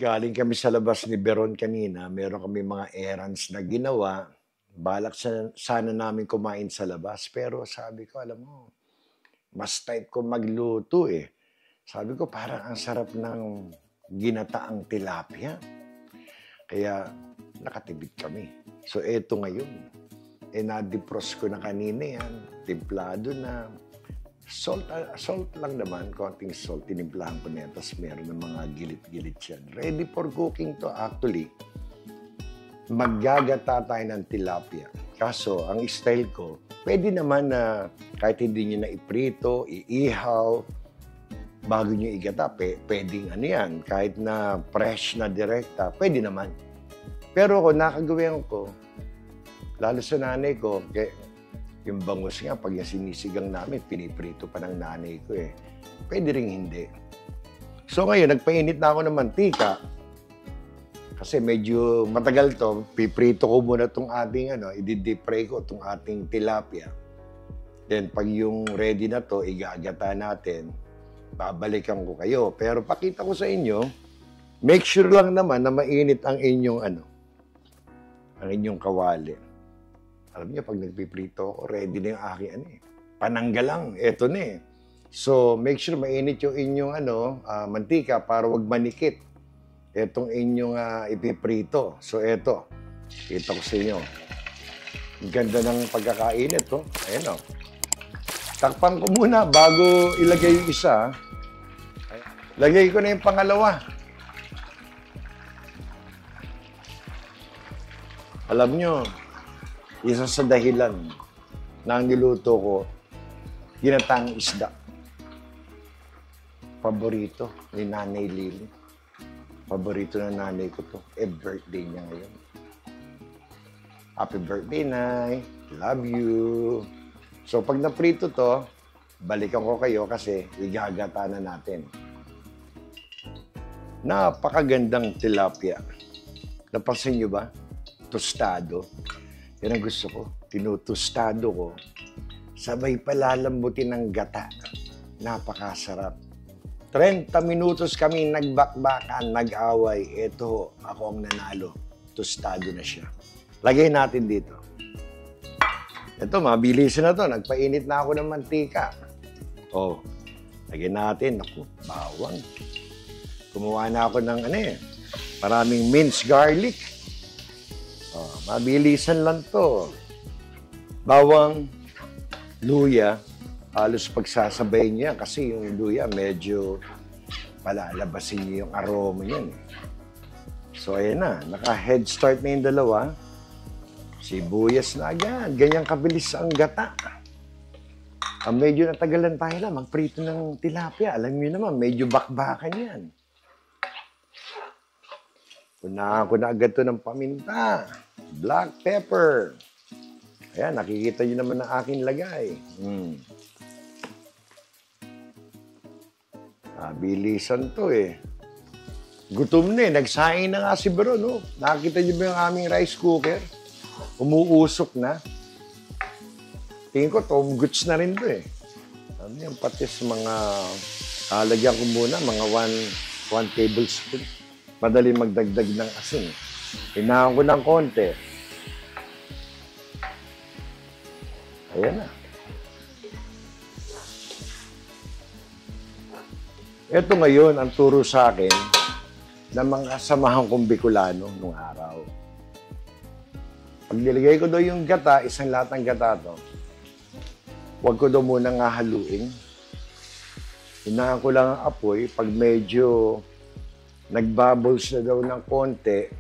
Galing kami sa labas ni Beron kanina, meron kami mga errands na ginawa. Balak sana namin kumain sa labas, pero sabi ko, alam mo, mas type ko magluto eh. Sabi ko, parang ang sarap ng ginataang tilapia. Kaya nakatipid kami. So eto ngayon, na-defrost ko na kanina yan, timplado na. Salt lang naman, konting salt, tinimplahan ko na yan, tapos meron ng mga gilit-gilit yan. Ready for cooking to actually. Maggagata tayo ng tilapia. Kaso, ang style ko, pwede naman na kahit hindi nyo na iprito, iihaw, bago nyo igata, pwedeng ano yan, kahit na fresh na direkta, pwede naman. Pero kung nakagawin ko, lalo sa nanay ko, yung bangus nga, pag yung sinisigang namin, piniprito pa ng nanay ko eh. Pwede rin hindi. So ngayon, nagpainit na ako ng mantika. Kasi medyo matagal to, piprito ko muna itong ating, i-deep fry ko itong ating tilapia. Then pag yung ready na to, igagata natin, babalikan ko kayo. Pero pakita ko sa inyo, make sure lang naman na mainit ang inyong, ang inyong kawali. Alam niyo, pag nagpiprito ako, ready na yung aking pananggal lang, eto na eh. So, make sure mainit yung inyong mantika para wag manikit. Etong inyong ipiprito. So, eto. Kita ko sa inyo. Ang ganda ng pagkakainit, oh. Ayan, oh. Takpan ko muna bago ilagay yung isa. Lagay ko na yung pangalawa. Alam niyo, isa sa dahilan na niluto ko, ginataang isda. Paborito ni Nanay Lily. Paborito ng nanay ko to. Birthday niya ngayon. Happy birthday, Nay. Love you. So, pag naprito to, balikan ko kayo kasi igagata na natin. Napakagandang tilapia. Napansin niyo ba? Tostado. Yan ang gusto ko. Tinutostado ko. Sabay palalambutin ng gata. Napakasarap. 30 minutos kami nagbakbakan, nag-away. Ito, ako ang nanalo. Tostado na siya. Lagay natin dito. Ito, mabilisan na to. Nagpainit na ako ng mantika. Oh, lagay natin. Naku, bawang. Kumuha na ako ng maraming minced garlic. Oh, mabilisan lang to. Bawang, luya, halos pagsasabay niya kasi yung luya medyo palalabasin niya yung aroma niyan. So, ayan na. Naka-head start na yung dalawa. Sibuyas na agad. Ganyang kabilis ang gata. Ang medyo natagalan tayo lang, magprito ng tilapia. Alam niyo naman, medyo bakbakan yan. Punahan ko na agad to ng paminta. Black pepper. Ayan, nakikita niyo naman ang aking lagay. Bilisan to eh. Gutom na eh. Nagsaing na nga si Bro, no? Nakikita niyo ba yung aming rice cooker? Umuusok na. Tingin ko, Tom Goods na rin to eh. Ano yung patis, mga... lagyan ko muna, mga 1 tablespoon. Madali magdagdag ng asin. Hinahan ko ng konti. Ayan na. Ito ngayon ang turo sa akin ng mga kasamahan kong Bicolano nung araw. Pag nilagay ko daw yung gata, isang lahat ng gata to, huwag ko daw muna nga haluin. Hinahan ko lang ang apoy. Pag medyo nagbubbles na daw ng konti,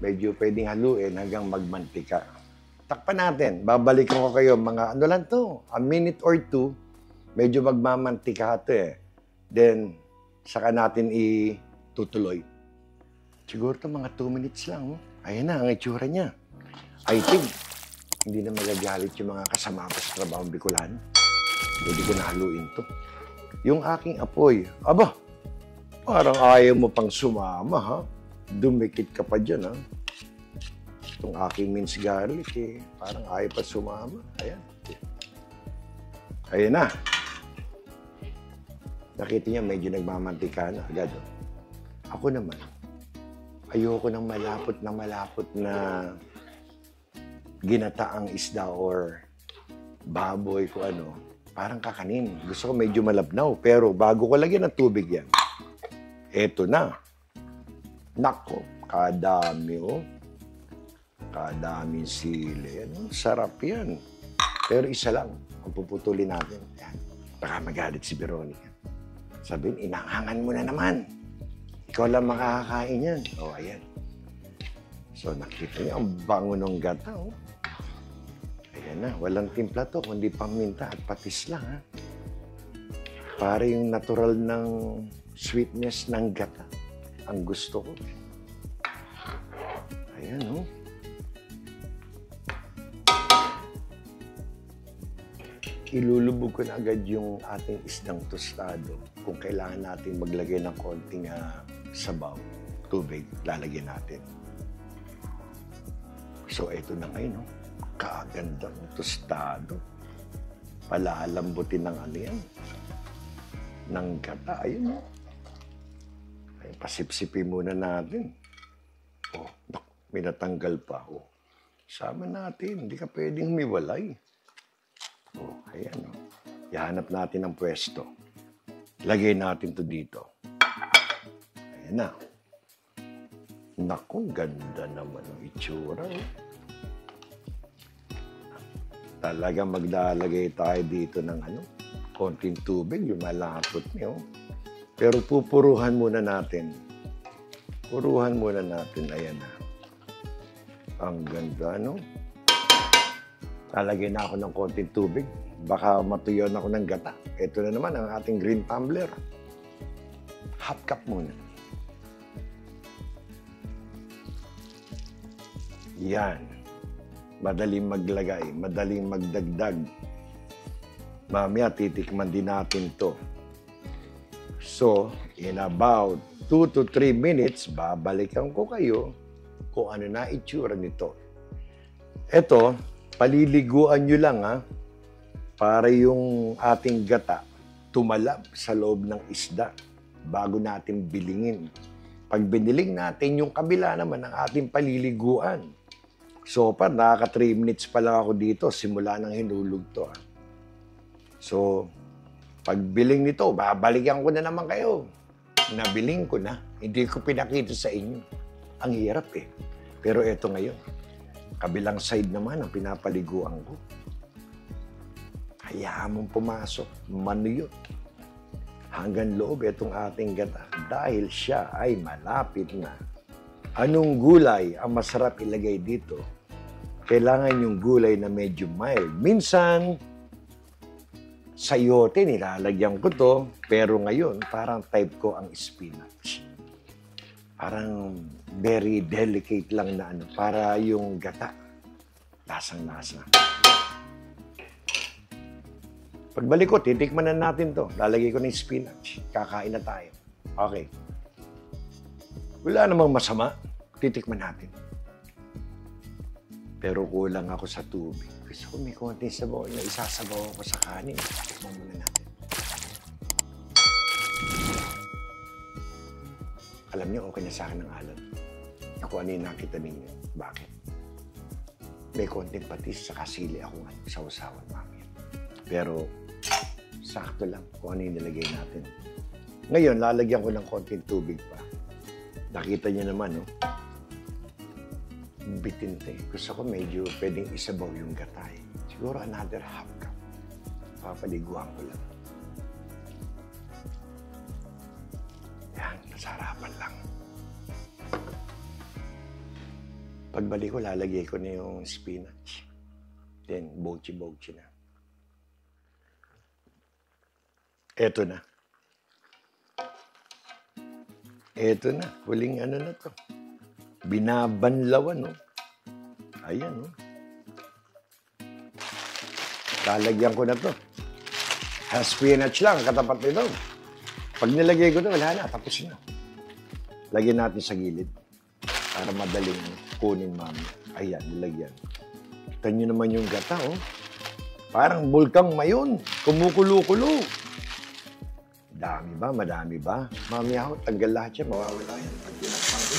medyo pwedeng haluin hanggang magmantika. Takpan natin. Babalikan ko kayo mga lang to, a minute or two, medyo magmamantika to eh. Then, saka natin itutuloy. Siguro ito mga 2 minutes lang. Oh. Ayan na, ang itsura niya. I think, hindi na magagalit yung mga kasama ko sa trabaho Bicolano. Hindi ko nahaluin to. Yung aking apoy, aba, parang ayaw mo pang sumama, ha? Dumikit ka pa dyan, ha? Itong aking minced garlic, eh, parang ayaw pa sumama. Ayan. Ayan na. Nakita niya, medyo nagmamantika na agad. Oh. Ako naman, ayoko ng malapot na ginataang isda or baboy ko ano. Parang kakanin. Gusto ko medyo malabnaw. Pero bago ko lagyan ng tubig yan, eto na. Nako, kadami oh. Kadaming sili. Ano? Sarap yan. Pero isa lang, ang puputulin natin. Yan. Baka magalit si Veronica. Sabihin, inangangan mo na naman. Ikaw lang makakakain yan. O, ayan. So, nakita niyo, ang bango ng gata, oh. Ayan na, walang timpla to, kundi paminta at patis lang, ha. Para yung natural ng sweetness ng gata. Ang gusto ko. Ayan, oh. Ilulubog ko na agad yung ating isdang tostado. Kung kailangan natin maglagay ng konting sabaw, tubig, lalagyan natin. So, eto na ngayon, no? Kagandang tostado. Palalambutin ng ano yan. Ng gata, ayun, no? Ay, pasipsipin muna natin. Oh, may natanggal pa. Oh, sama natin, hindi ka pwedeng humiwalay. Oh, ayan, oh. Ihanap natin ang pwesto. Lagay natin to dito. Ayan na. Naku, ganda naman ang itsura. Eh. Talagang maglalagay tayo dito ng konting tubig, lumalapot niyo. Pero pupuruhan muna natin. Puruhan muna natin. Ayan na. Ang ganda, no? Lalagay na ako ng konting tubig. Baka matuyon ako ng gata. Ito na naman ang ating green tumbler. Half cup muna. Yan. Madaling maglagay. Madaling magdagdag. Mamaya titikman din natin to. So, in about 2 to 3 minutes, babalikan ko kayo kung ano na itsura nito. Ito, paliliguan nyo lang, ha, para yung ating gata tumalab sa loob ng isda bago natin bilingin. Pag biniling natin, yung kabila naman ang ating paliliguan. So, nakaka 3 minutes pa lang ako dito, simula nang hinulog to. Ha. So, pag biling nito, babalikan ko na naman kayo. Nabiling ko na, hindi ko pinakita sa inyo. Ang hirap eh. Pero eto ngayon, kabilang side naman ang pinapaliguan ko. Hayaan mong pumasok, manuyot. Hanggang loob itong ating gata dahil siya ay malapit na. Anong gulay ang masarap ilagay dito? Kailangan yung gulay na medyo mild. Minsan, sayote, nilalagyan ko to. Pero ngayon, parang type ko ang spinach. Parang very delicate lang na para yung gata. Lasang-lasa. Pagbalik ko, titikman na natin to. Lalagay ko ng spinach. Kakain na tayo. Okay. Wala namang masama. Titikman natin. Pero kulang ako sa tubig. Gusto ko may konting sabaw na isasabaw ako sa kanin. Tikman muna natin. Alam niyo, okay na sa akin ng alat. Ako ano yung nakita ninyo. Bakit? May konting patis sa kasili ako sausawan, mami. Pero, sakto lang kung ano yung nilagay natin. Ngayon, lalagyan ko ng konting tubig pa. Nakita niyo naman, no? Bitinte. Gusto ko medyo pwedeng isabaw yung gatay. Siguro another half cup. Papaliguan ko lang. Yan, nasarapan lang. Pagbalik ko, lalagay ko na yung spinach. Then, bochi-bochi na. Eto na. Eto na. Huling ano na to. Binabanlawan, no? Ayan, no? Lalagyan ko na to. Spinach lang, katapat nito. Pag nilagay ko to, wala na. Tapos na. Lagyan natin sa gilid. Para madaling kunin, mami. Ayan, nilagyan. Kita nyo naman yung gata, oh. Parang bulkang mayon. Kumukulo-kulo. Dami ba? Madami ba? Mamaya ako, tanggal lahat yan. Mawawala yan pag tinakpan ko.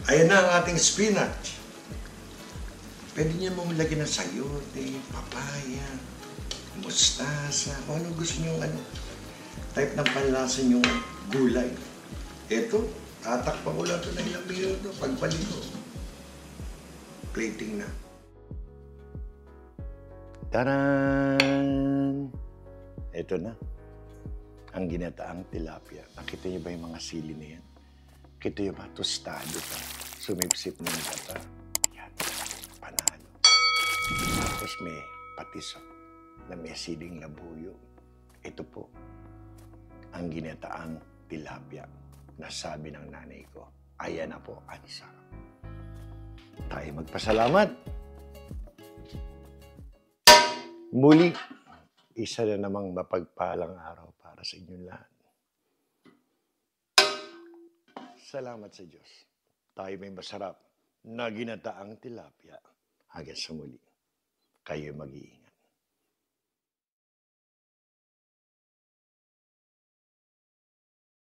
Ayan na ang ating spinach. Pwede niyo mong lagyan ng sayote, papaya, mustasa, kung ano gusto niyo, type ng panlasa niyong gulay. Ito, tatakpan ko lang ito na ilang minuto. Pagbalik ko, plating na. Taran! Ito na. Ang ginataang tilapia. Nakita niyo ba yung mga sili na yan? Kita niyo ba? Tostado pa. Sumipsip ng gata. Yan. Panalo. Tapos may patisok na may siling labuyo. Ito po ang ginataang tilapia na sabi ng nanay ko. Ayan na po ang sarap. Tayo magpasalamat. Muli, isa na namang mapagpalang araw para sa inyong lahat. Salamat sa Diyos. Tayo may masarap na ginataang tilapia. Hanggang sa muli, kayo mag-iingat.